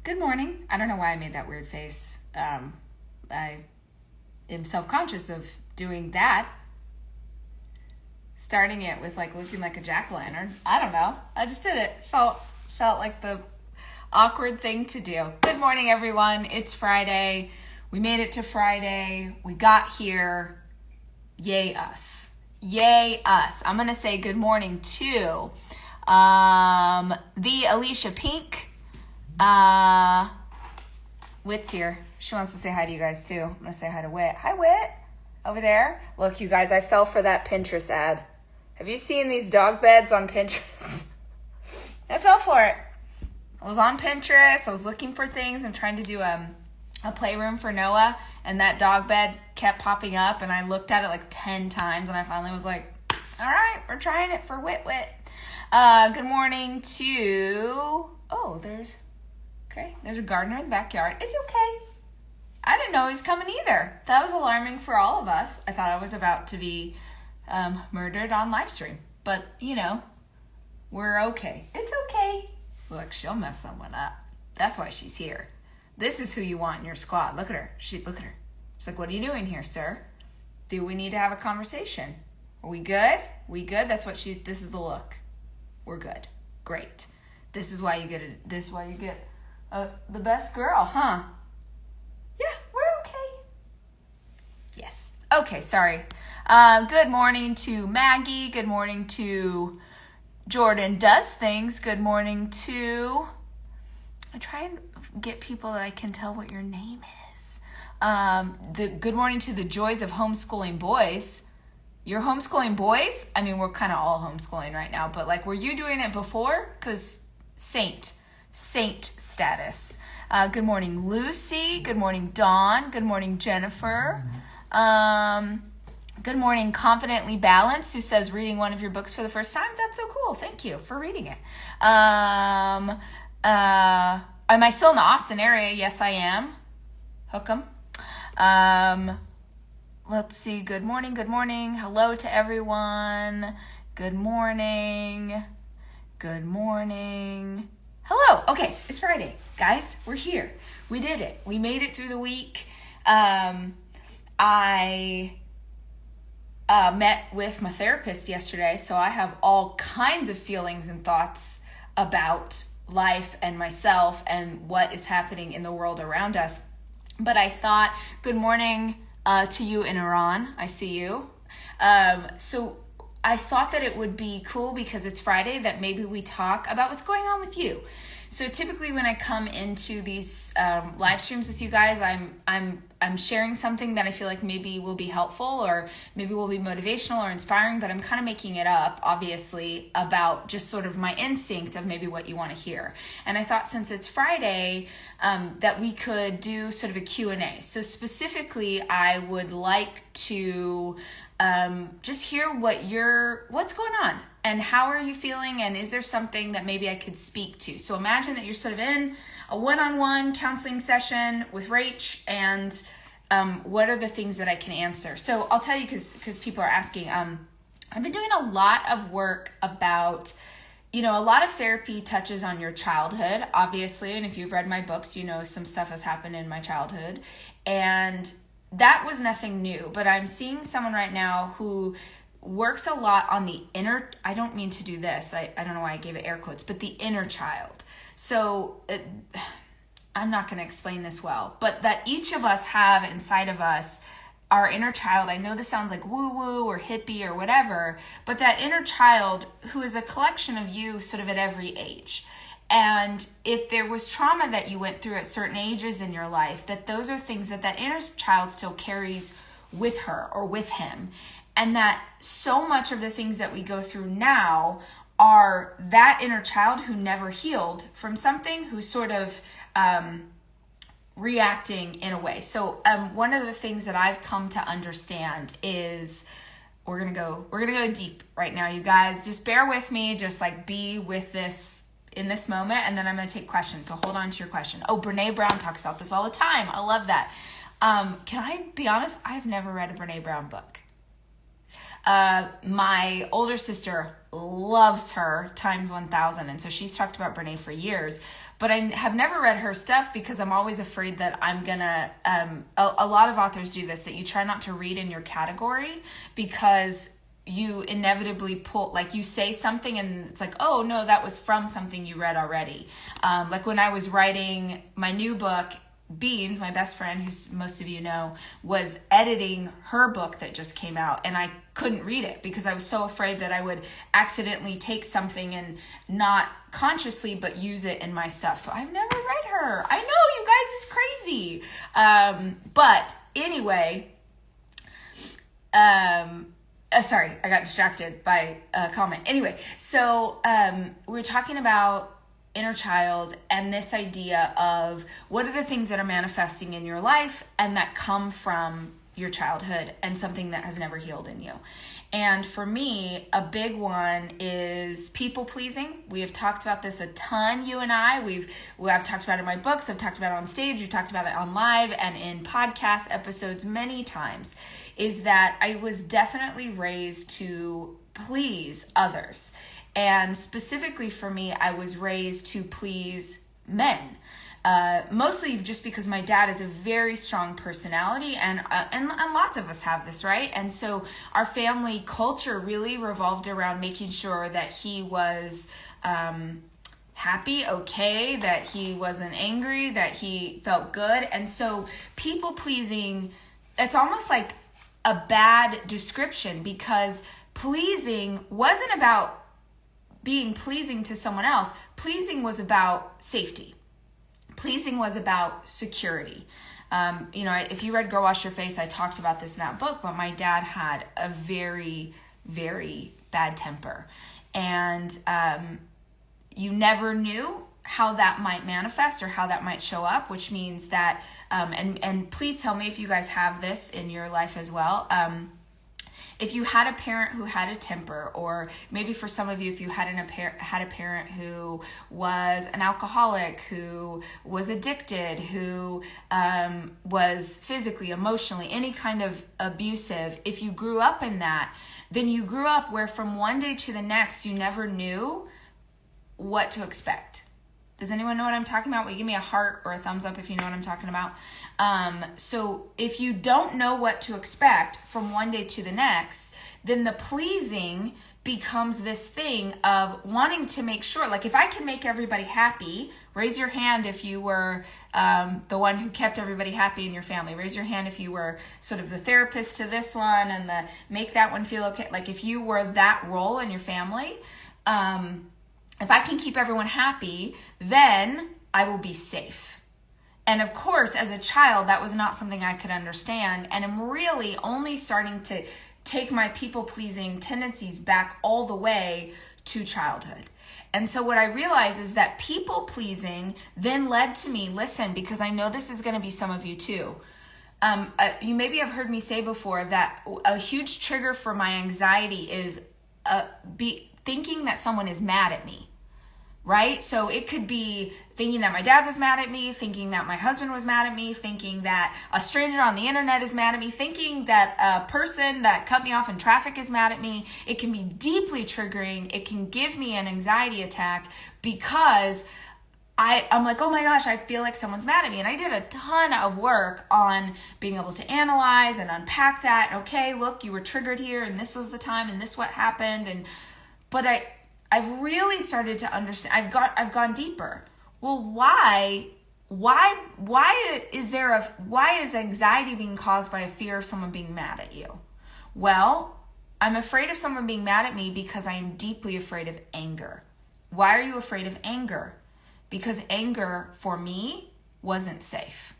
Good morning. I don't know why I made that weird face. I am self-conscious of doing that. Starting it with looking like a jack-o'-lantern. I don't know. I just did it. Felt like the awkward thing to do. Good morning, everyone. It's Friday. We made it to Friday. We got here. Yay us. Yay us. I'm going to say good morning to the Alicia Pink. Whit's here. She wants to say hi to you guys too. I'm going to say hi to Whit. Hi, Whit. Over there. Look, you guys, I fell for that Pinterest ad. Have you seen these dog beds on Pinterest? I fell for it. I was on Pinterest. I was looking for things. I'm trying to do a playroom for Noah, and that dog bed kept popping up, and I looked at it 10 times, and I finally was like, all right, we're trying it for whitwit. Good morning to, there's a gardener in the backyard. It's okay. I didn't know he was coming either. That was alarming for all of us. I thought I was about to be murdered on livestream, but we're okay. It's okay. Look, she'll mess someone up. That's why she's here. This is who you want in your squad. Look at her. Look at her. She's like, what are you doing here, sir? Do we need to have a conversation? Are we good? That's what this is the look. We're good. Great. This is why you get the best girl, huh? Yeah, we're okay. Yes. Okay, sorry. Good morning to Maggie. Good morning to Jordan Does Things. Good morning to... I try and get people that I can tell what your name is. Good morning to the joys of homeschooling boys. You're homeschooling boys? I mean, we're kind of all homeschooling right now, but were you doing it before? Because saint status. Good morning, Lucy. Good morning, Dawn. Good morning, Jennifer. Good morning, Confidently Balanced, who says reading one of your books for the first time. That's so cool. Thank you for reading it. Am I still in the Austin area? Yes, I am. Hook 'em. Let's see. Good morning. Hello to everyone. Good morning. Hello. Okay, it's Friday. Guys, we're here. We did it. We made it through the week. I met with my therapist yesterday, so I have all kinds of feelings and thoughts about life and myself and what is happening in the world around us. But I thought, good morning to you in Iran. I see you. So I thought that it would be cool because it's Friday that maybe we talk about what's going on with you. So typically when I come into these live streams with you guys, I'm sharing something that I feel like maybe will be helpful or maybe will be motivational or inspiring, but I'm kind of making it up, obviously, about just sort of my instinct of maybe what you want to hear. And I thought since it's Friday, that we could do sort of a Q&A. So specifically, I would like to just hear what's going on and how are you feeling, and is there something that maybe I could speak to? So imagine that you're sort of in a one-on-one counseling session with rach, and what are the things that I can answer? So I'll tell you because people are asking. I've been doing a lot of work about, a lot of therapy touches on your childhood, obviously, and if you've read my books, some stuff has happened in my childhood, and that was nothing new, but I'm seeing someone right now who works a lot on the inner, I don't mean to do this, I don't know why I gave it air quotes, but the inner child. So I'm not going to explain this well, but that each of us have inside of us our inner child. I know this sounds like woo-woo or hippie or whatever, but that inner child who is a collection of you sort of at every age. And if there was trauma that you went through at certain ages in your life, that those are things that inner child still carries with her or with him. And that so much of the things that we go through now are that inner child who never healed from something, who's sort of reacting in a way. So one of the things that I've come to understand is we're gonna go deep right now, you guys. Just bear with me, just be with this in this moment, and then I'm going to take questions. So hold on to your question. Oh, Brene Brown talks about this all the time. I love that. Can I be honest? I've never read a Brene Brown book. My older sister loves her times 1,000. And so she's talked about Brene for years, but I have never read her stuff because I'm always afraid that I'm gonna, a lot of authors do this, that you try not to read in your category because you inevitably pull, like you say something and it's like, oh no, that was from something you read already. Like when I was writing my new book, Beans, my best friend, who most of you know, was editing her book that just came out, and I couldn't read it because I was so afraid that I would accidentally take something and not consciously but use it in my stuff. So I've never read her. I know, you guys, it's crazy. But anyway, sorry, I got distracted by a comment. Anyway, so we were talking about inner child and this idea of what are the things that are manifesting in your life and that come from your childhood and something that has never healed in you. And for me, a big one is people pleasing. We have talked about this a ton, you and I. I've talked about it in my books, I've talked about it on stage, we've talked about it on live and in podcast episodes many times, is that I was definitely raised to please others. And specifically for me, I was raised to please men. Mostly just because my dad is a very strong personality, and lots of us have this, right? And so our family culture really revolved around making sure that he was happy, okay, that he wasn't angry, that he felt good. And so people pleasing, it's almost like a bad description, because pleasing wasn't about being pleasing to someone else. Pleasing was about safety. Pleasing was about security. If you read Go Wash Your Face, I talked about this in that book, but my dad had a very, very bad temper. And you never knew how that might manifest or how that might show up, which means that, and please tell me if you guys have this in your life as well. If you had a parent who had a temper, or maybe for some of you, if you had a parent who was an alcoholic, who was addicted, who was physically, emotionally, any kind of abusive, if you grew up in that, then you grew up where from one day to the next, you never knew what to expect. Does anyone know what I'm talking about? Will you give me a heart or a thumbs up if you know what I'm talking about? So if you don't know what to expect from one day to the next, then the pleasing becomes this thing of wanting to make sure, like if I can make everybody happy, raise your hand if you were the one who kept everybody happy in your family. Raise your hand if you were sort of the therapist to this one and the make that one feel okay. Like if you were that role in your family, if I can keep everyone happy, then I will be safe. And of course, as a child, that was not something I could understand. And I'm really only starting to take my people-pleasing tendencies back all the way to childhood. And so what I realized is that people-pleasing then led to me, listen, because I know this is going to be some of you too. You maybe have heard me say before that a huge trigger for my anxiety is thinking that someone is mad at me, right? So it could be thinking that my dad was mad at me, thinking that my husband was mad at me, thinking that a stranger on the internet is mad at me, thinking that a person that cut me off in traffic is mad at me. It can be deeply triggering. It can give me an anxiety attack because I'm like, oh my gosh, I feel like someone's mad at me. And I did a ton of work on being able to analyze and unpack that. Okay, look, you were triggered here and this was the time and this what happened. But I've really started to understand. I've gone deeper. Well, why is anxiety being caused by a fear of someone being mad at you? Well, I'm afraid of someone being mad at me because I am deeply afraid of anger. Why are you afraid of anger? Because anger for me wasn't safe.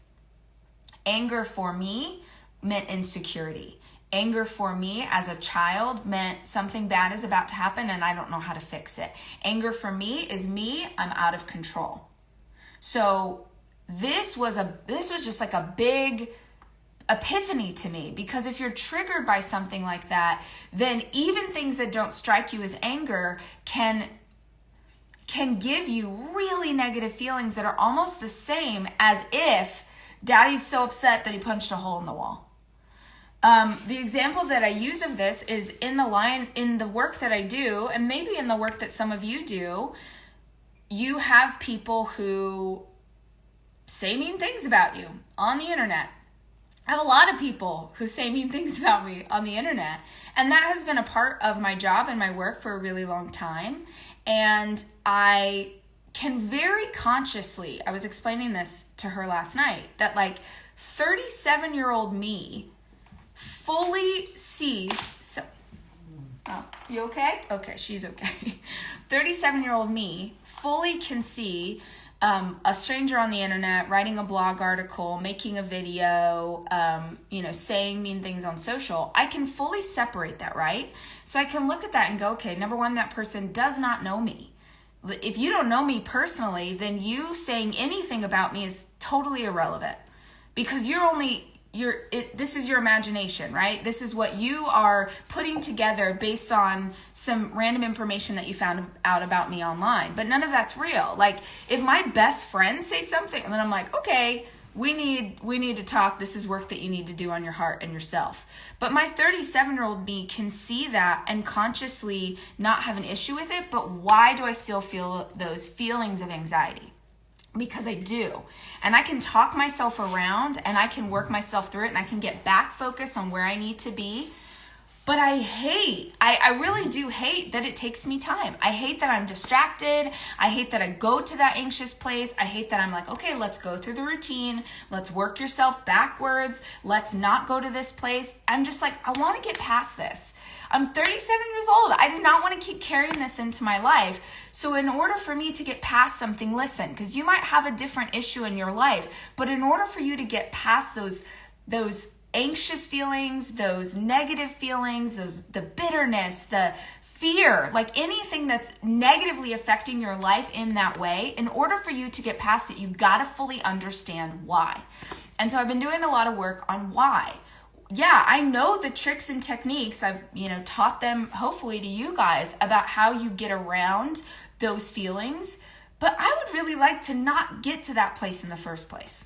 Anger for me meant insecurity. Anger for me as a child meant something bad is about to happen and I don't know how to fix it. Anger for me is me, I'm out of control. So this was just like a big epiphany to me, because if you're triggered by something like that, then even things that don't strike you as anger can give you really negative feelings that are almost the same as if daddy's so upset that he punched a hole in the wall. The example that I use of this is in the work that I do, and maybe in the work that some of you do, you have people who say mean things about you on the internet. I have a lot of people who say mean things about me on the internet, and that has been a part of my job and my work for a really long time. And I can very consciously, I was explaining this to her last night, that like 37-year-old me fully sees, oh, you okay? Okay, she's okay. 37-year-old me fully can see a stranger on the internet writing a blog article, making a video, saying mean things on social. I can fully separate that, right? So I can look at that and go, okay, number one, that person does not know me. If you don't know me personally, then you saying anything about me is totally irrelevant, because this is your imagination, right? This is what you are putting together based on some random information that you found out about me online. But none of that's real. Like, if my best friend says something, and then I'm like, okay, we need to talk. This is work that you need to do on your heart and yourself. But my 37-year-old me can see that and consciously not have an issue with it. But why do I still feel those feelings of anxiety? Because I do. And I can talk myself around, and I can work myself through it, and I can get back focused on where I need to be. But I really do hate that it takes me time. I hate that I'm distracted. I hate that I go to that anxious place. I hate that I'm like, okay, let's go through the routine. Let's work yourself backwards. Let's not go to this place. I'm just like, I want to get past this. I'm 37 years old. I do not want to keep carrying this into my life. So in order for me to get past something, listen, because you might have a different issue in your life, but in order for you to get past those anxious feelings, those negative feelings, the bitterness, the fear, like anything that's negatively affecting your life in that way, in order for you to get past it, you've got to fully understand why. And so I've been doing a lot of work on why. Yeah, I know the tricks and techniques. I've, taught them hopefully to you guys about how you get around those feelings, but I would really like to not get to that place in the first place.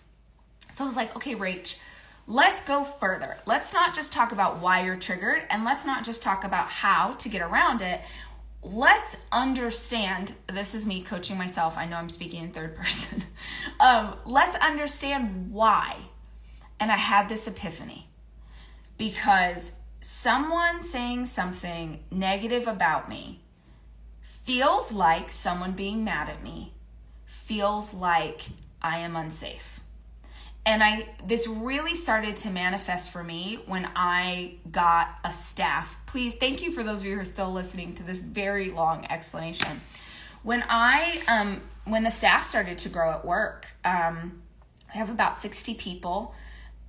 So I was like, okay, Rach, let's go further. Let's not just talk about why you're triggered, and let's not just talk about how to get around it. Let's understand, this is me coaching myself. I know I'm speaking in third person. Let's understand why. And I had this epiphany. Because someone saying something negative about me feels like someone being mad at me, feels like I am unsafe. And this really started to manifest for me when I got a staff. Please, thank you for those of you who are still listening to this very long explanation. When the staff started to grow at work, I have about 60 people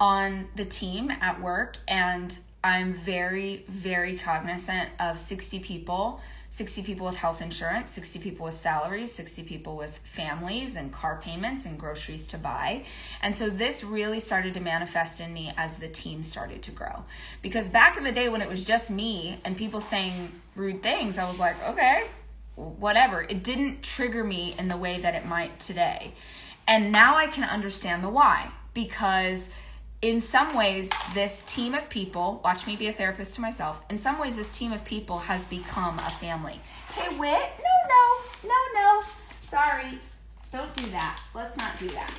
on the team at work, and I'm very, very cognizant of 60 people with health insurance, 60 people with salaries, 60 people with families and car payments and groceries to buy. And so this really started to manifest in me as the team started to grow. Because back in the day when it was just me and people saying rude things, I was like, okay, whatever. It didn't trigger me in the way that it might today. And now I can understand the why. Because in some ways, this team of people, watch me be a therapist to myself, in some ways this team of people has become a family. Hey, Whit, no, sorry, don't do that. Let's not do that.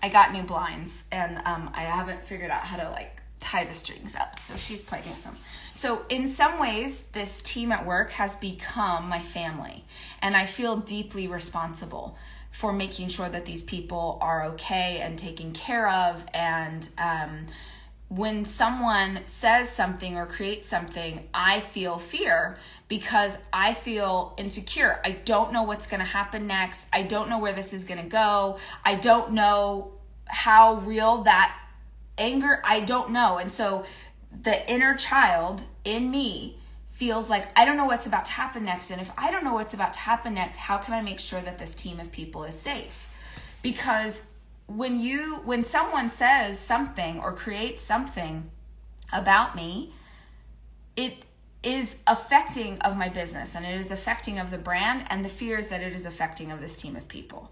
I got new blinds, and I haven't figured out how to tie the strings up, so she's playing with them. So in some ways, this team at work has become my family, and I feel deeply responsible for making sure that these people are okay and taken care of. And when someone says something or creates something, I feel fear because I feel insecure. I don't know what's going to happen next. I don't know where this is going to go. I don't know how real that anger, I don't know. And so the inner child in me feels like I don't know what's about to happen next. And if I don't know what's about to happen next, how can I make sure that this team of people is safe? Because when someone says something or creates something about me, it is affecting of my business, and it is affecting of the brand, and the fears that it is affecting of this team of people.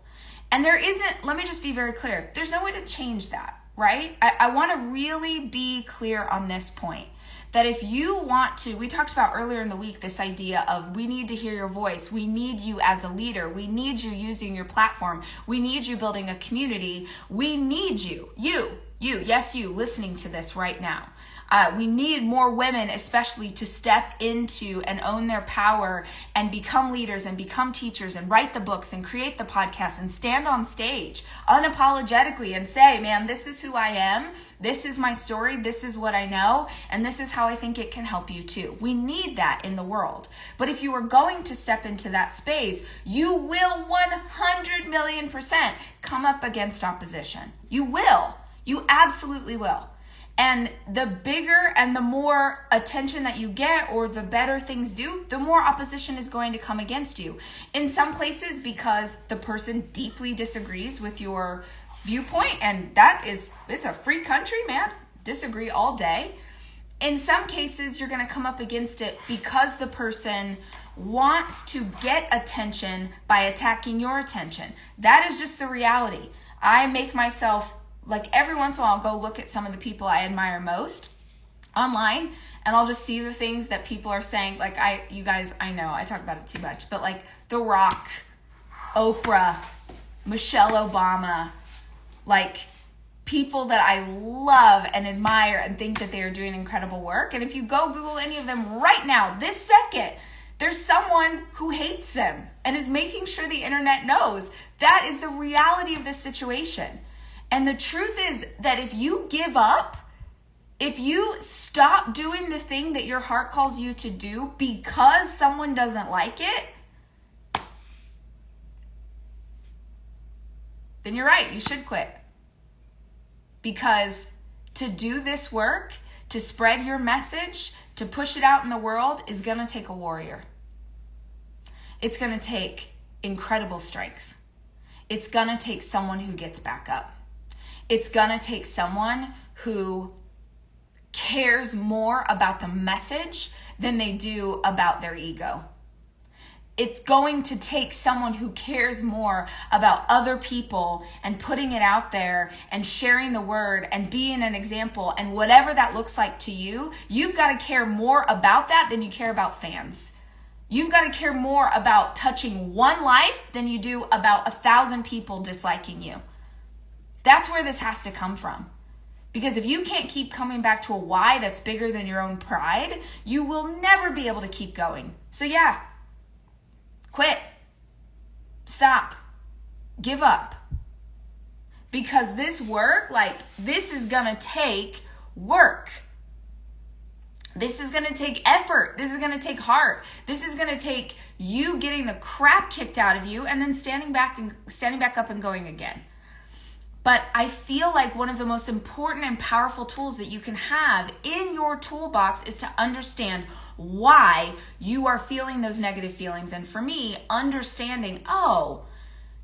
And let me just be very clear, there's no way to change that. right? I want to really be clear on this point. That if you want to, we talked about earlier in the week, this idea of we need to hear your voice. We need you as a leader. We need you using your platform. We need you building a community. We need you, yes, you listening to this right now. We need more women, especially, to step into and own their power and become leaders and become teachers and write the books and create the podcasts and stand on stage unapologetically and say, man, this is who I am. This is my story. This is what I know. And this is how I think it can help you too. We need that in the world. But if you are going to step into that space, you will 100,000,000% come up against opposition. You will. You absolutely will. And the bigger and the more attention that you get, or the better things do, the more opposition is going to come against you. In some places, because the person deeply disagrees with your viewpoint, and it's a free country, man. Disagree all day. In some cases, you're going to come up against it because the person wants to get attention by attacking your attention. That is just the reality. I make myself, like, every once in a while, I'll go look at some of the people I admire most online, and I'll just see the things that people are saying. Like, you guys, I know I talk about it too much, but like The Rock, Oprah, Michelle Obama, like people that I love and admire and think that they are doing incredible work. And if you go Google any of them right now, this second, there's someone who hates them and is making sure the internet knows. That is the reality of this situation. And the truth is that if you give up, if you stop doing the thing that your heart calls you to do because someone doesn't like it, then you're right, you should quit. Because to do this work, to spread your message, to push it out in the world is going to take a warrior. It's going to take incredible strength. It's going to take someone who gets back up. It's going to take someone who cares more about the message than they do about their ego. It's going to take someone who cares more about other people and putting it out there and sharing the word and being an example, and whatever that looks like to you, you've got to care more about that than you care about fans. You've got to care more about touching one life than you do about 1,000 people disliking you. That's where this has to come from. Because if you can't keep coming back to a why that's bigger than your own pride, you will never be able to keep going. So yeah, quit. Stop. Give up. Because this work, this is going to take work. This is going to take effort. This is going to take heart. This is going to take you getting the crap kicked out of you and then standing back up and going again. But I feel like one of the most important and powerful tools that you can have in your toolbox is to understand why you are feeling those negative feelings. And for me, understanding,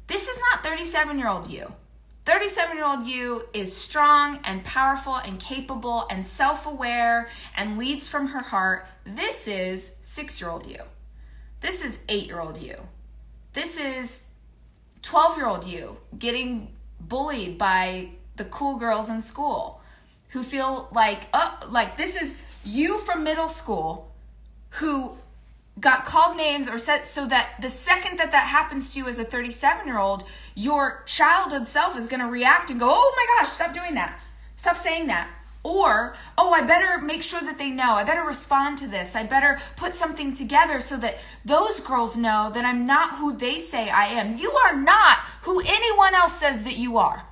this is not 37-year-old you. 37-year-old you is strong and powerful and capable and self-aware and leads from her heart. This is 6-year-old you. This is 8-year-old you. This is 12-year-old you getting bullied by the cool girls in school who feel like this is you from middle school who got called names or said, so that the second that happens to you as a 37-year-old, your childhood self is going to react and go, oh my gosh, stop doing that. Stop saying that. Or, I better make sure that they know. I better respond to this. I better put something together so that those girls know that I'm not who they say I am. You are not who anyone else says that you are.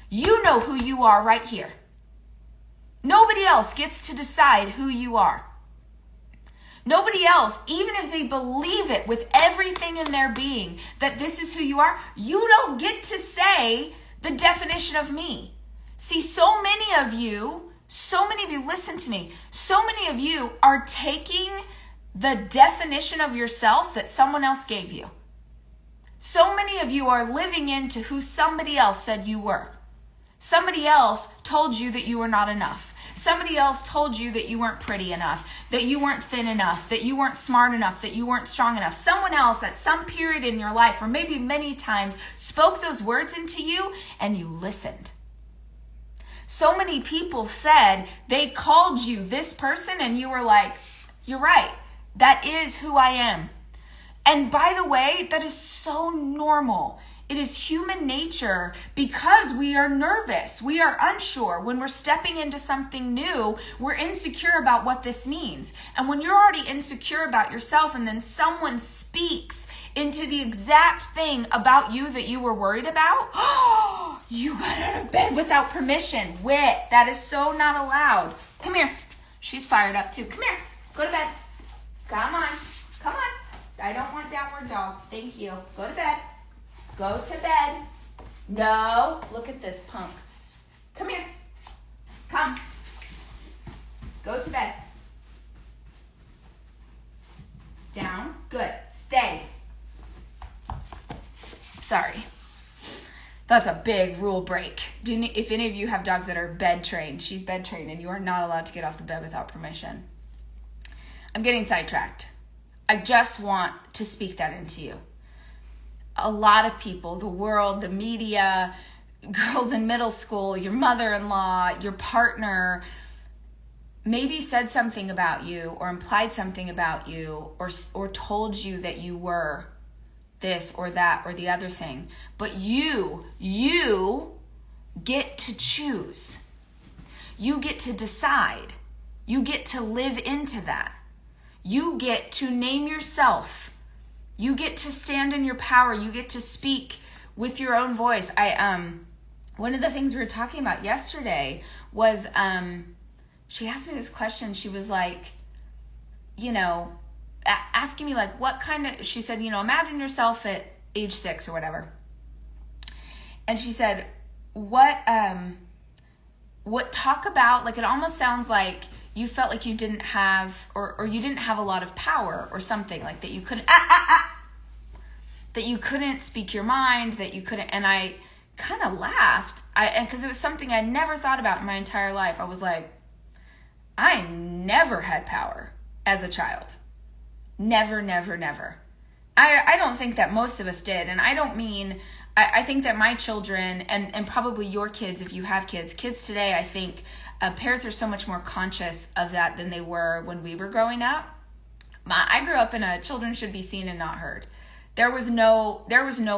You know who you are right here. Nobody else gets to decide who you are. Nobody else, even if they believe it with everything in their being, that this is who you are, you don't get to say the definition of me. See, so many of you, listen to me, so many of you are taking the definition of yourself that someone else gave you. So many of you are living into who somebody else said you were. Somebody else told you that you were not enough. Somebody else told you that you weren't pretty enough, that you weren't thin enough, that you weren't smart enough, that you weren't strong enough. Someone else at some period in your life, or maybe many times, spoke those words into you and you listened. So many people said they called you this person and you were like, you're right. That is who I am. And by the way, that is so normal. It is human nature because we are nervous. We are unsure. When we're stepping into something new, we're insecure about what this means. And when you're already insecure about yourself and then someone speaks into the exact thing about you that you were worried about, oh, you got out of bed without permission. Whit, that is so not allowed. Come here. She's fired up too. Come here. Go to bed. Come on. Come on. I don't want downward dog. Thank you. Go to bed. Go to bed. No. Look at this punk. Come here. Come. Go to bed. Down. Good. Stay. Sorry. That's a big rule break. If any of you have dogs that are bed trained, she's bed trained and you are not allowed to get off the bed without permission. I'm getting sidetracked. I just want to speak that into you. A lot of people, the world, the media, girls in middle school, your mother-in-law, your partner, maybe said something about you or implied something about you or told you that you were this or that or the other thing. But you get to choose. You get to decide. You get to live into that. You get to name yourself. You get to stand in your power. You get to speak with your own voice. One of the things we were talking about yesterday was, she asked me this question. She was like, asking me like, what kind of, she said, imagine yourself at age 6 or whatever. And she said, what talk about, like, it almost sounds like you felt like you didn't have, or you didn't have a lot of power or something, like that you couldn't, that you couldn't speak your mind, that you couldn't, and I kind of laughed, because it was something I never thought about in my entire life. I was like, I never had power as a child. Never, never, never. I don't think that most of us did, and I don't mean, I think that my children, and probably your kids, if you have kids today, I think, parents are so much more conscious of that than they were when we were growing up. I grew up in a children should be seen and not heard. There was no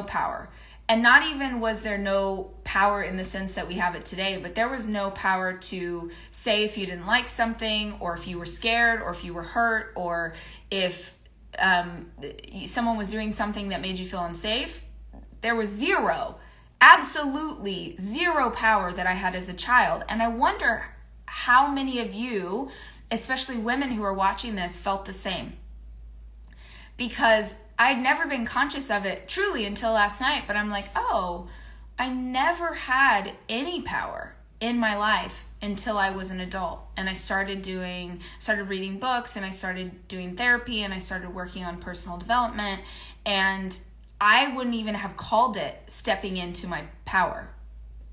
power. And not even was there no power in the sense that we have it today, but there was no power to say if you didn't like something, or if you were scared, or if you were hurt, or if someone was doing something that made you feel unsafe. There was absolutely zero power that I had as a child. And I wonder how many of you, especially women who are watching this, felt the same. Because I'd never been conscious of it truly until last night, but I'm like, oh, I never had any power in my life until I was an adult. And I started reading books, and I started doing therapy, and I started working on personal development, and I wouldn't even have called it stepping into my power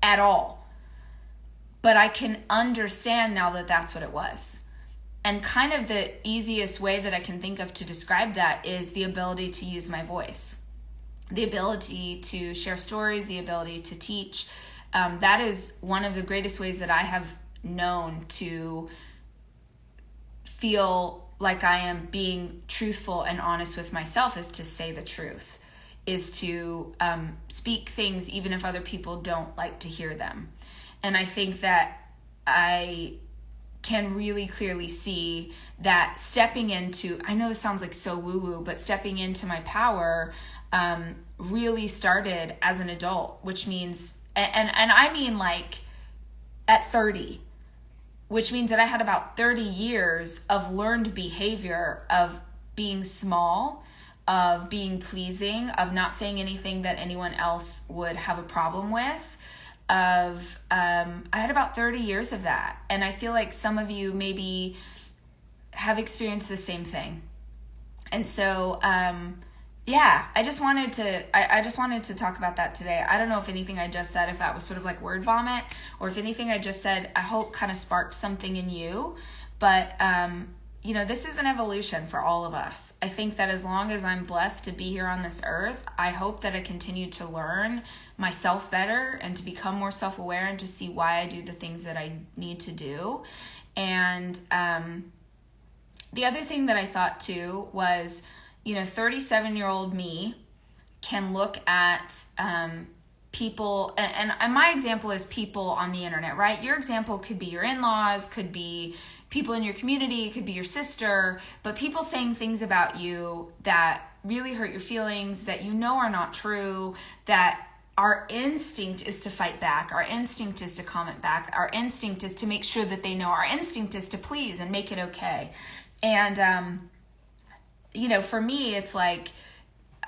at all. But I can understand now that that's what it was. And kind of the easiest way that I can think of to describe that is the ability to use my voice. The ability to share stories, the ability to teach. That is one of the greatest ways that I have known to feel like I am being truthful and honest with myself, is to say the truth, is to speak things even if other people don't like to hear them. And I think that I can really clearly see that stepping into, I know this sounds like so woo-woo, but stepping into my power really started as an adult, which means, and I mean like at 30, which means that I had about 30 years of learned behavior of being small, of being pleasing, of not saying anything that anyone else would have a problem with, I had about 30 years of that. And I feel like some of you maybe have experienced the same thing. And so, I just wanted to talk about that today. I don't know if anything I just said, if that was sort of like word vomit, or if anything I just said, I hope kind of sparked something in you. But this is an evolution for all of us. I think that as long as I'm blessed to be here on this earth, I hope that I continue to learn myself better and to become more self-aware and to see why I do the things that I need to do. And the other thing that I thought too was, 37-year-old me can look at people, and my example is people on the internet, right? Your example could be your in-laws, could be people in your community, could be your sister, but people saying things about you that really hurt your feelings, that are not true, that our instinct is to fight back, our instinct is to comment back, our instinct is to make sure that they know, our instinct is to please and make it okay. And, for me, it's like,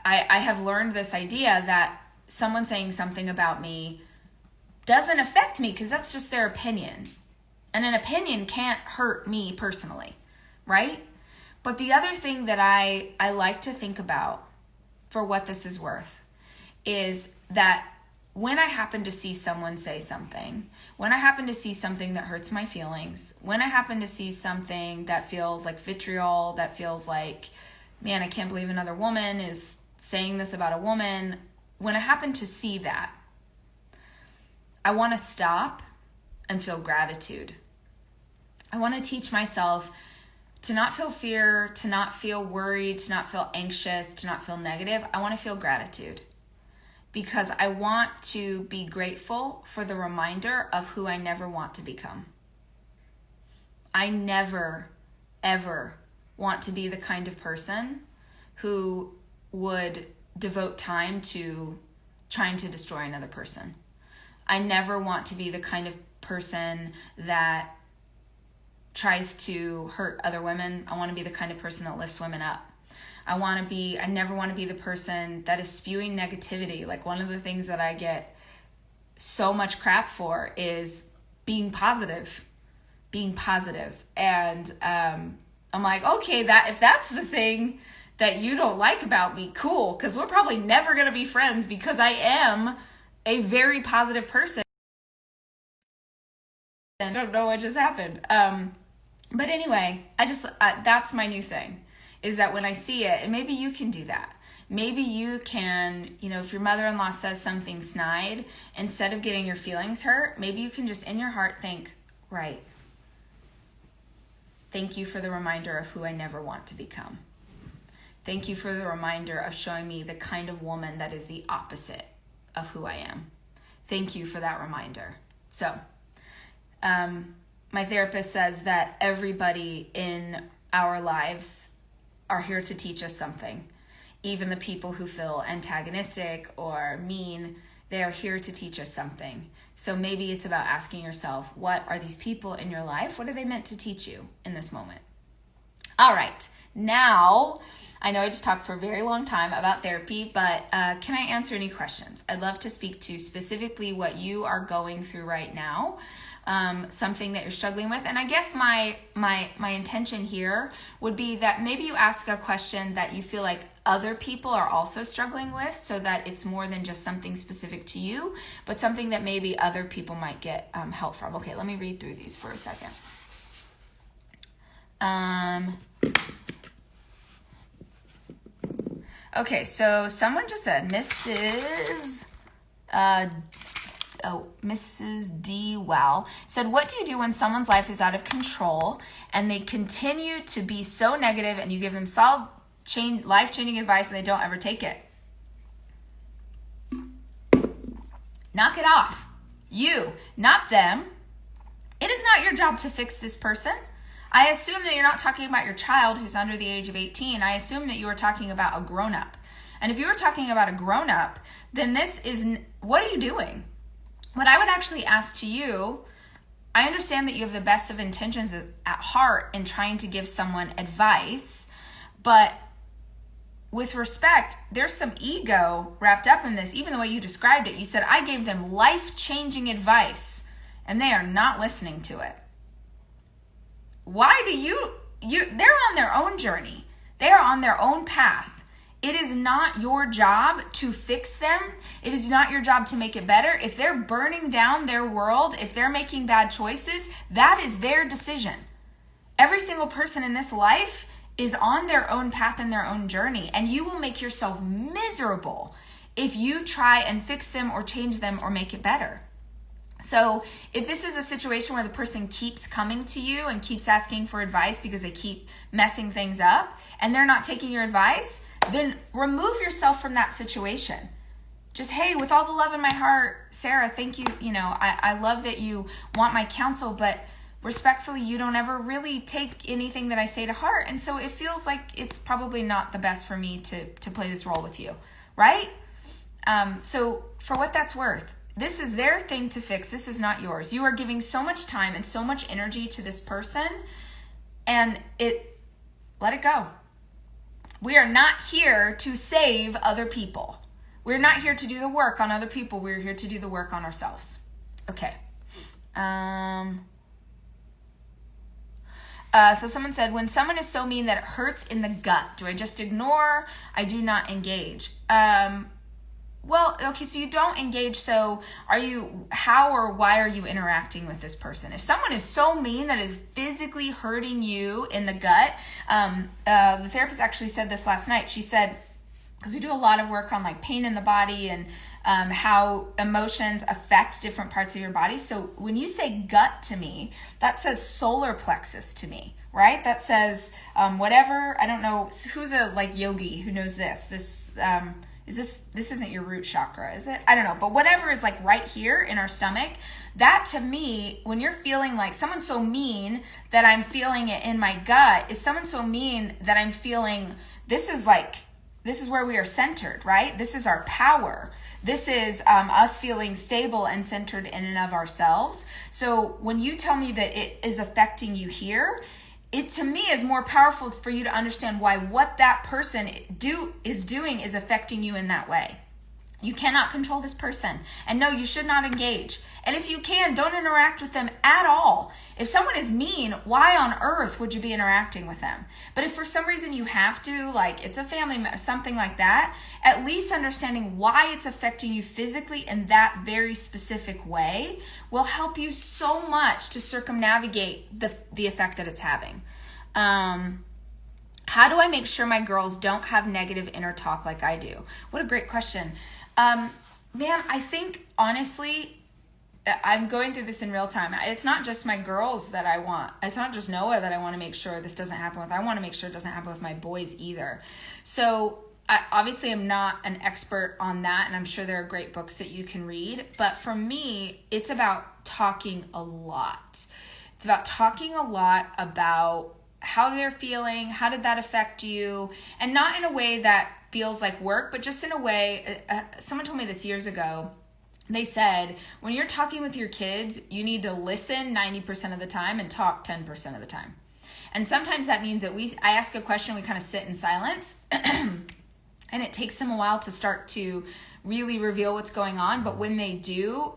I have learned this idea that someone saying something about me doesn't affect me because that's just their opinion. And an opinion can't hurt me personally, right? But the other thing that I like to think about, for what this is worth, is that when I happen to see someone say something, when I happen to see something that hurts my feelings, when I happen to see something that feels like vitriol, that feels like, man, I can't believe another woman is saying this about a woman, when I happen to see that, I want to stop and feel gratitude. I want to teach myself to not feel fear, to not feel worried, to not feel anxious, to not feel negative. I want to feel gratitude because I want to be grateful for the reminder of who I never want to become. I never, ever want to be the kind of person who would devote time to trying to destroy another person. I never want to be the kind of person that tries to hurt other women. I want to be the kind of person that lifts women up. I never want to be the person that is spewing negativity. Like, one of the things that I get so much crap for is being positive. And I'm like, okay, if that's the thing that you don't like about me, cool, because we're probably never going to be friends because I am a very positive person. I don't know what just happened. But anyway, that's my new thing, is that when I see it, and maybe you can do that. Maybe you can, if your mother-in-law says something snide, instead of getting your feelings hurt, maybe you can just in your heart think, right, thank you for the reminder of who I never want to become. Thank you for the reminder of showing me the kind of woman that is the opposite of who I am. Thank you for that reminder. So, my therapist says that everybody in our lives are here to teach us something. Even the people who feel antagonistic or mean, they are here to teach us something. So maybe it's about asking yourself, what are these people in your life? What are they meant to teach you in this moment? All right, now, I know I just talked for a very long time about therapy, but can I answer any questions? I'd love to speak to specifically what you are going through right now. Something that you're struggling with. And I guess my intention here would be that maybe you ask a question that you feel like other people are also struggling with, so that it's more than just something specific to you, but something that maybe other people might get help from. Okay, let me read through these for a second. Okay, so someone just said, Mrs. D. Well said, what do you do when someone's life is out of control and they continue to be so negative and you give them solid, life-changing advice and they don't ever take it? Knock it off. You, not them. It is not your job to fix this person. I assume that you're not talking about your child who's under the age of 18. I assume that you are talking about a grown-up. And if you were talking about a grown-up, then what are you doing? What I would actually ask to you, I understand that you have the best of intentions at heart in trying to give someone advice, but with respect, there's some ego wrapped up in this. Even the way you described it, you said, I gave them life-changing advice, and they are not listening to it. Why do they're on their own journey. They are on their own path. It is not your job to fix them. It is not your job to make it better. If they're burning down their world, if they're making bad choices, that is their decision. Every single person in this life is on their own path and their own journey, and you will make yourself miserable if you try and fix them or change them or make it better. So if this is a situation where the person keeps coming to you and keeps asking for advice because they keep messing things up and they're not taking your advice, then remove yourself from that situation. Just, hey, with all the love in my heart, Sarah, thank you. I love that you want my counsel, but respectfully, you don't ever really take anything that I say to heart. And so it feels like it's probably not the best for me to play this role with you, right? So for what that's worth, this is their thing to fix. This is not yours. You are giving so much time and so much energy to this person, and let it go. We are not here to save other people. We're not here to do the work on other people. We're here to do the work on ourselves. Okay. So someone said, when someone is so mean that it hurts in the gut, do I just ignore? I do not engage. Well, okay, so you don't engage. So how or why are you interacting with this person? If someone is so mean that is physically hurting you in the gut, the therapist actually said this last night. She said, because we do a lot of work on like pain in the body and how emotions affect different parts of your body. So when you say gut to me, that says solar plexus to me, right? That says whatever, I don't know, who's a like yogi who knows this? This isn't your root chakra, is it? I don't know, but whatever is like right here in our stomach, that to me, when you're feeling like someone so mean that I'm feeling it in my gut, is someone so mean that I'm feeling, this is where we are centered, right? This is our power. This is us feeling stable and centered in and of ourselves. So when you tell me that it is affecting you here, it to me is more powerful for you to understand why what that person is doing is affecting you in that way. You cannot control this person. And no, you should not engage. And if you can, don't interact with them at all. If someone is mean, why on earth would you be interacting with them? But if for some reason you have to, like it's a family, something like that, at least understanding why it's affecting you physically in that very specific way will help you so much to circumnavigate the effect that it's having. How do I make sure my girls don't have negative inner talk like I do? What a great question. Man, I think honestly, I'm going through this in real time. It's not just my girls that I want. It's not just Noah that I want to make sure this doesn't happen with. I want to make sure it doesn't happen with my boys either. So I obviously am not an expert on that, and I'm sure there are great books that you can read. But for me, it's about talking a lot. It's about talking a lot about how they're feeling, how did that affect you, and not in a way that feels like work, but just in a way, someone told me this years ago. They said, when you're talking with your kids, you need to listen 90% of the time and talk 10% of the time. And sometimes that means that I ask a question, we kind of sit in silence, and it takes them a while to start to really reveal what's going on. But when they do,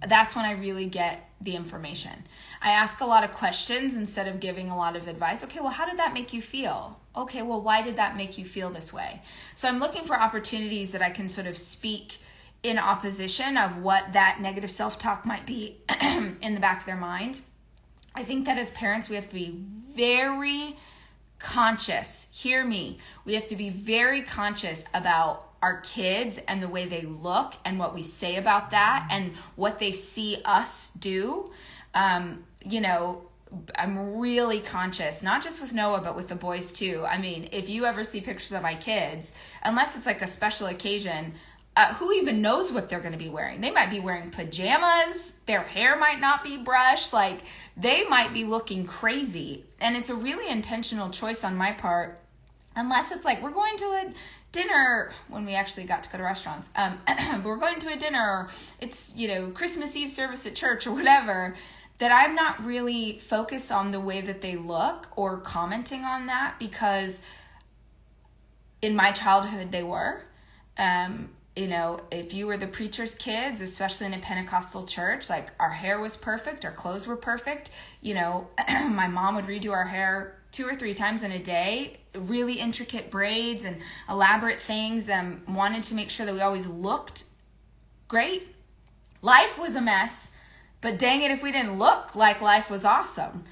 that's when I really get the information. I ask a lot of questions instead of giving a lot of advice. Okay, well, how did that make you feel? Okay, well, why did that make you feel this way? So I'm looking for opportunities that I can sort of speak in opposition of what that negative self-talk might be in the back of their mind. I think that as parents, we have to be very conscious. Hear me. We have to be very conscious about our kids and the way they look and what we say about that and what they see us do. I'm really conscious, not just with Noah, but with the boys too. I mean, if you ever see pictures of my kids, unless it's like a special occasion, who even knows what they're going to be wearing? They might be wearing pajamas. Their hair might not be brushed. Like, they might be looking crazy. And it's a really intentional choice on my part, unless it's like, we're going to a dinner, when we actually got to go to restaurants. We're going to a dinner, or it's, Christmas Eve service at church or whatever, that I'm not really focused on the way that they look or commenting on that, because in my childhood they were. If you were the preacher's kids, especially in a Pentecostal church, like our hair was perfect, our clothes were perfect. My mom would redo our hair 2 or 3 times in a day, really intricate braids and elaborate things, wanted to make sure that we always looked great. Life was a mess, but dang it if we didn't look like life was awesome.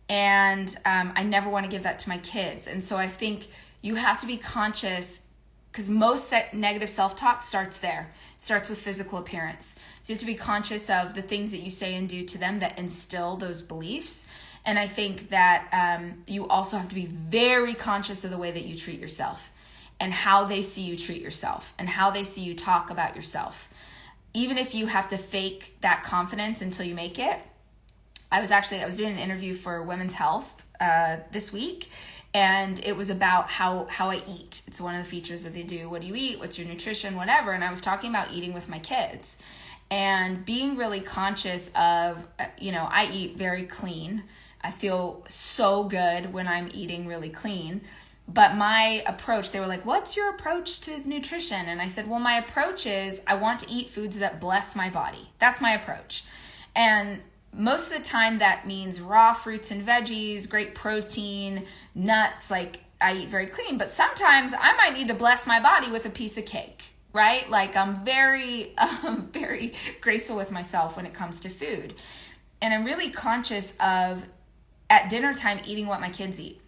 And I never want to give that to my kids. And so I think you have to be conscious, because most negative self-talk starts there. It starts with physical appearance. So you have to be conscious of the things that you say and do to them that instill those beliefs. And I think that you also have to be very conscious of the way that you treat yourself and how they see you treat yourself and how they see you talk about yourself. Even if you have to fake that confidence until you make it. I was doing an interview for Women's Health this week, and it was about how I eat. It's one of the features that they do. What do you eat? What's your nutrition? Whatever. And I was talking about eating with my kids and being really conscious of, I eat very clean. I feel so good when I'm eating really clean. But my approach, they were like, what's your approach to nutrition? And I said, well, my approach is I want to eat foods that bless my body. That's my approach. And most of the time that means raw fruits and veggies, great protein, nuts. Like, I eat very clean, but sometimes I might need to bless my body with a piece of cake, right? Like, I'm very graceful with myself when it comes to food. And I'm really conscious of, at dinner time, eating what my kids eat.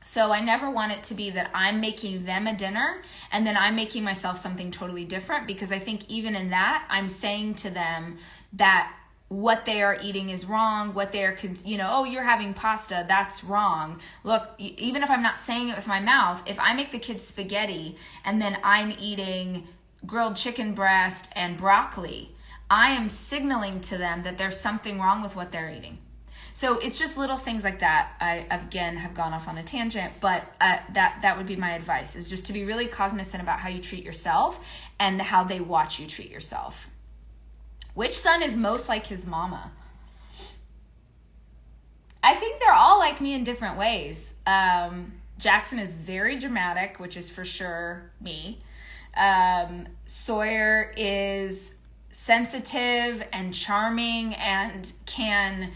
So I never want it to be that I'm making them a dinner and then I'm making myself something totally different, because I think even in that, I'm saying to them that what they are eating is wrong, what they're, oh, you're having pasta, that's wrong. Look, even if I'm not saying it with my mouth, if I make the kids spaghetti and then I'm eating grilled chicken breast and broccoli, I am signaling to them that there's something wrong with what they're eating. So it's just little things like that. I, again, have gone off on a tangent, but that would be my advice, is just to be really cognizant about how you treat yourself and how they watch you treat yourself. Which son is most like his mama? I think they're all like me in different ways. Jackson is very dramatic, which is for sure me. Sawyer is sensitive and charming and can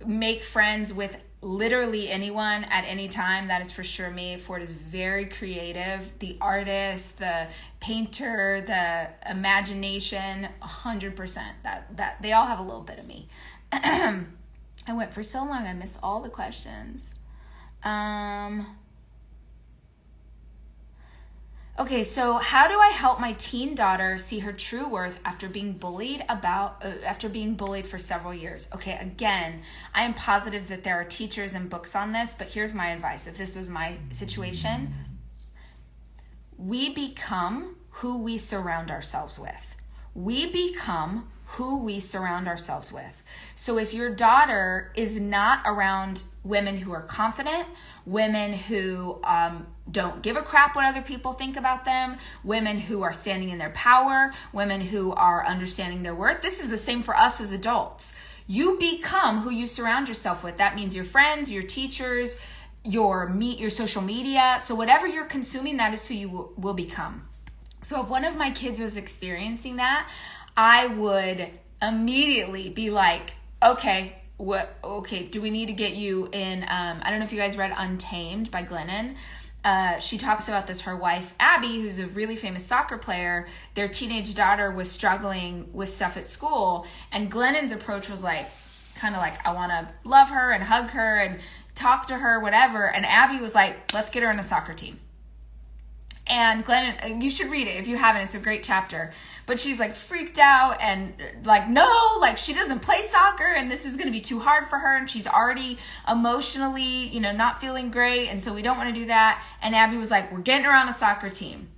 make friends with literally anyone at any time. That is for sure me. Ford is very creative. The artist, the painter, the imagination, 100%. That they all have a little bit of me. I went for so long, I missed all the questions. Okay, so how do I help my teen daughter see her true worth after being bullied for several years? Okay, again, I am positive that there are teachers and books on this, but here's my advice. If this was my situation, we become who we surround ourselves with. We become who we surround ourselves with. So if your daughter is not around women who are confident, women who don't give a crap what other people think about them, women who are standing in their power, women who are understanding their worth. This is the same for us as adults. You become who you surround yourself with. That means your friends, your teachers, your social media. So whatever you're consuming, that is who you will become. So if one of my kids was experiencing that, I would immediately be like, okay, do we need to get you in, I don't know if you guys read Untamed by Glennon. She talks about this, her wife, Abby, who's a really famous soccer player, their teenage daughter was struggling with stuff at school. And Glennon's approach was kind of like, I want to love her and hug her and talk to her, whatever. And Abby was like, let's get her in a soccer team. And Glennon, you should read it if you haven't, it's a great chapter. But she's freaked out and no, she doesn't play soccer and this is going to be too hard for her. And she's already emotionally, not feeling great. And so we don't want to do that. And Abby was like, we're getting her on a soccer team.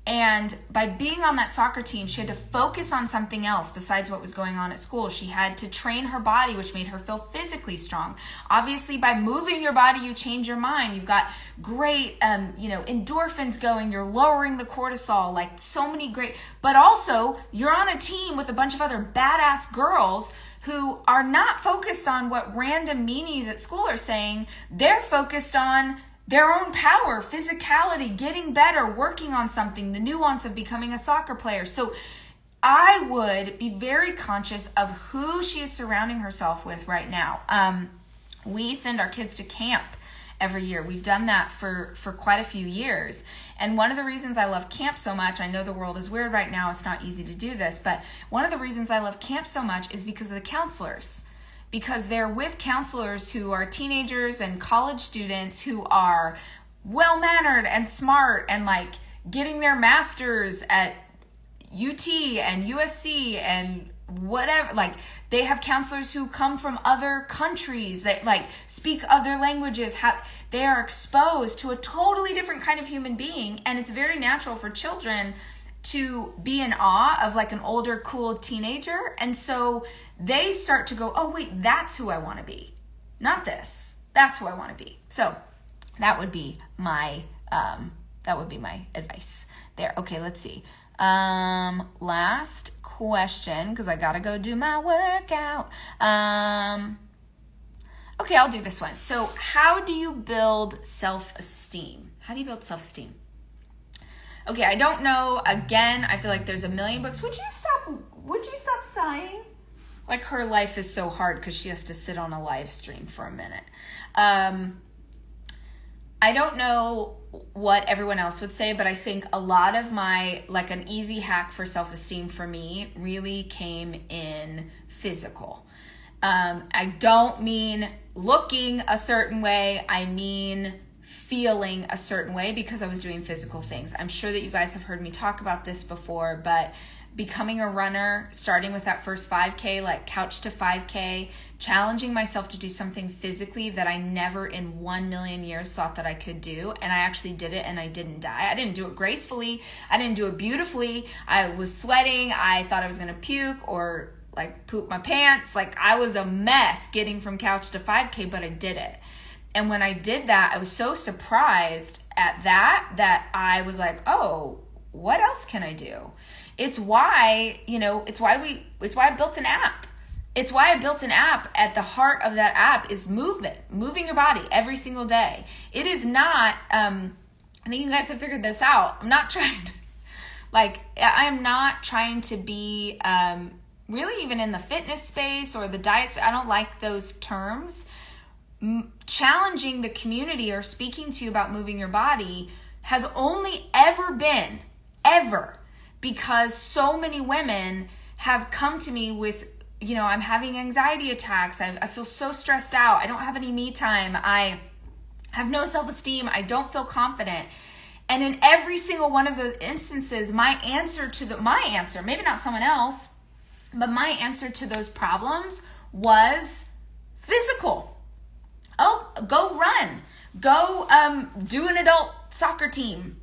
And by being on that soccer team, she had to focus on something else besides what was going on at school. She had to train her body, which made her feel physically strong. Obviously, by moving your body, you change your mind. You've got great, endorphins going. You're lowering the cortisol, so many great. But also, you're on a team with a bunch of other badass girls who are not focused on what random meanies at school are saying. They're focused on their own power, physicality, getting better, working on something, the nuance of becoming a soccer player. So I would be very conscious of who she is surrounding herself with right now. We send our kids to camp every year. We've done that for quite a few years. And one of the reasons I love camp so much, I know the world is weird right now, it's not easy to do this, but one of the reasons I love camp so much is because of the counselors. because they're with counselors who are teenagers and college students who are well-mannered and smart and like getting their masters at UT and USC and whatever. Like, they have counselors who come from other countries that like speak other languages. They are exposed to a totally different kind of human being, and it's very natural for children to be in awe of like an older, cool teenager. And so they start to go, oh wait, that's who I want to be, not this. That's who I want to be. So that would be my advice there. Okay, let's see. Last question, because I gotta go do my workout. Okay, I'll do this one. So how do you build self-esteem? How do you build self-esteem? Okay, I don't know. Again, I feel like there's a million books. Would you stop sighing? Like, her life is so hard because she has to sit on a live stream for a minute. I don't know what everyone else would say, but I think a lot of like an easy hack for self-esteem for me really came in physical. I don't mean looking a certain way. I mean feeling a certain way, because I was doing physical things. I'm sure that you guys have heard me talk about this before, but becoming a runner, starting with that first 5K, like couch to 5K, challenging myself to do something physically that I never in 1 million years thought that I could do. And I actually did it, and I didn't die. I didn't do it gracefully. I didn't do it beautifully. I was sweating. I thought I was going to puke or like poop my pants. Like, I was a mess getting from couch to 5K, but I did it. And when I did that, I was so surprised at that I was like, oh, what else can I do? It's why I built an app. It's why I built an app. At the heart of that app is movement, moving your body every single day. It is not, I think you guys have figured this out. I'm not trying to be really even in the fitness space or the diet space. I don't like those terms. Challenging the community or speaking to you about moving your body has only ever been, because so many women have come to me with, I'm having anxiety attacks. I feel so stressed out. I don't have any me time. I have no self-esteem. I don't feel confident. And in every single one of those instances, my answer, maybe not someone else, but my answer to those problems was physical. Oh, go run. Go do an adult soccer team.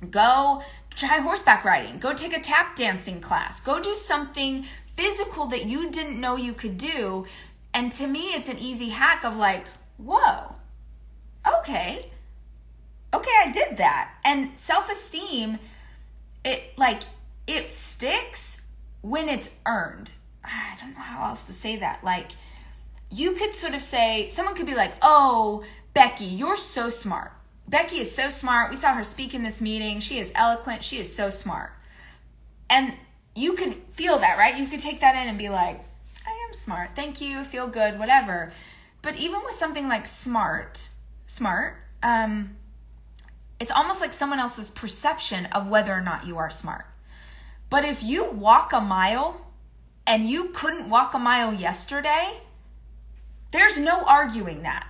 Go try horseback riding. Go take a tap dancing class. Go do something physical that you didn't know you could do. And to me, it's an easy hack of like, whoa, okay, I did that. And self-esteem, it sticks when it's earned. I don't know how else to say that. Like, you could sort of say, someone could be like, oh, Becky, you're so smart. Becky is so smart. We saw her speak in this meeting. She is eloquent. She is so smart. And you could feel that, right? You could take that in and be like, I am smart. Thank you. Feel good, whatever. But even with something like smart, it's almost like someone else's perception of whether or not you are smart. But if you walk a mile and you couldn't walk a mile yesterday, there's no arguing that.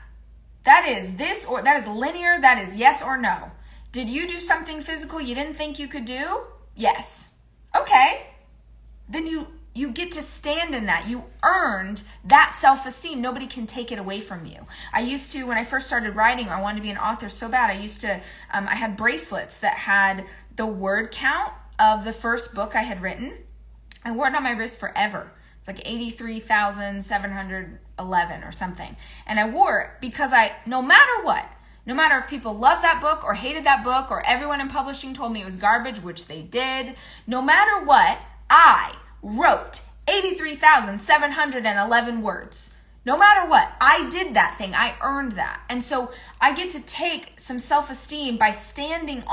That is this, or that is linear. That is yes or no. Did you do something physical you didn't think you could do? Yes. Okay. Then you get to stand in that. You earned that self-esteem. Nobody can take it away from you. I used to, when I first started writing, I wanted to be an author so bad. I had bracelets that had the word count of the first book I had written. I wore it on my wrist forever. It's like 83,711 or something. And I wore it because no matter if people loved that book or hated that book or everyone in publishing told me it was garbage, which they did, no matter what, I wrote 83,711 words. No matter what, I did that thing. I earned that. And so I get to take some self-esteem by standing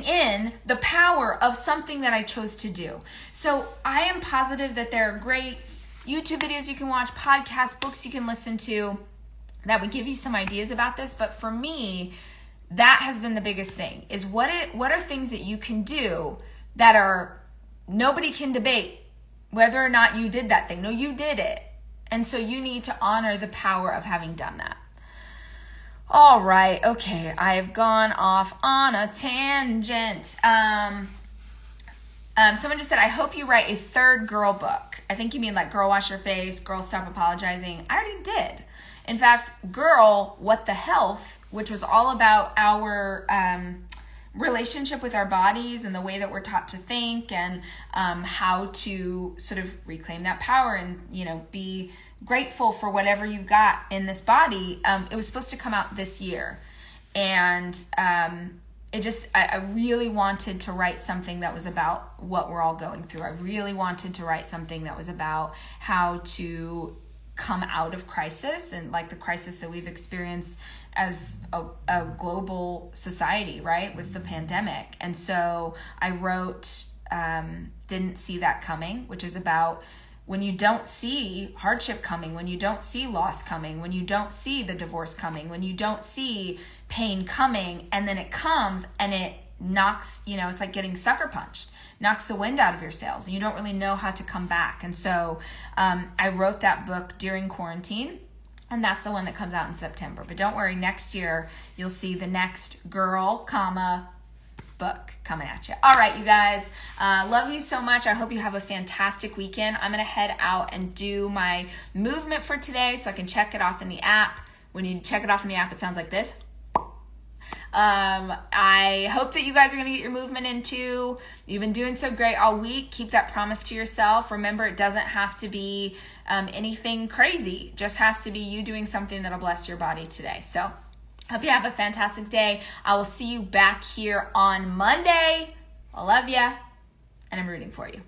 in the power of something that I chose to do. So I am positive that there are great YouTube videos you can watch, podcasts, books you can listen to that would give you some ideas about this. But for me, that has been the biggest thing, is what are things that you can do that are, nobody can debate whether or not you did that thing. No, you did it. And so you need to honor the power of having done that. All right. Okay. I've gone off on a tangent. Someone just said, I hope you write a third girl book. I think you mean like Girl Wash Your Face, Girl Stop Apologizing. I already did. In fact, Girl, What the Health, which was all about our relationship with our bodies and the way that we're taught to think, and how to sort of reclaim that power and, be grateful for whatever you've got in this body. It was supposed to come out this year. And I really wanted to write something that was about what we're all going through. I really wanted to write something that was about how to come out of crisis, and like the crisis that we've experienced as a global society, right, with the pandemic. And so I wrote Didn't See That Coming, which is about when you don't see hardship coming, when you don't see loss coming, when you don't see the divorce coming, when you don't see pain coming, and then it comes and it knocks, it's like getting sucker punched, knocks the wind out of your sails, and you don't really know how to come back. And so I wrote that book during quarantine, and that's the one that comes out in September. But don't worry, next year you'll see the next girl, book coming at you. All right, you guys, love you so much. I hope you have a fantastic weekend. I'm gonna head out and do my movement for today so I can check it off in the app. When you check it off in the app, it sounds like this. I hope that you guys are going to get your movement in too. You've been doing so great all week. Keep that promise to yourself. Remember, it doesn't have to be anything crazy. It just has to be you doing something that'll bless your body today. So hope you have a fantastic day. I will see you back here on Monday. I love you, and I'm rooting for you.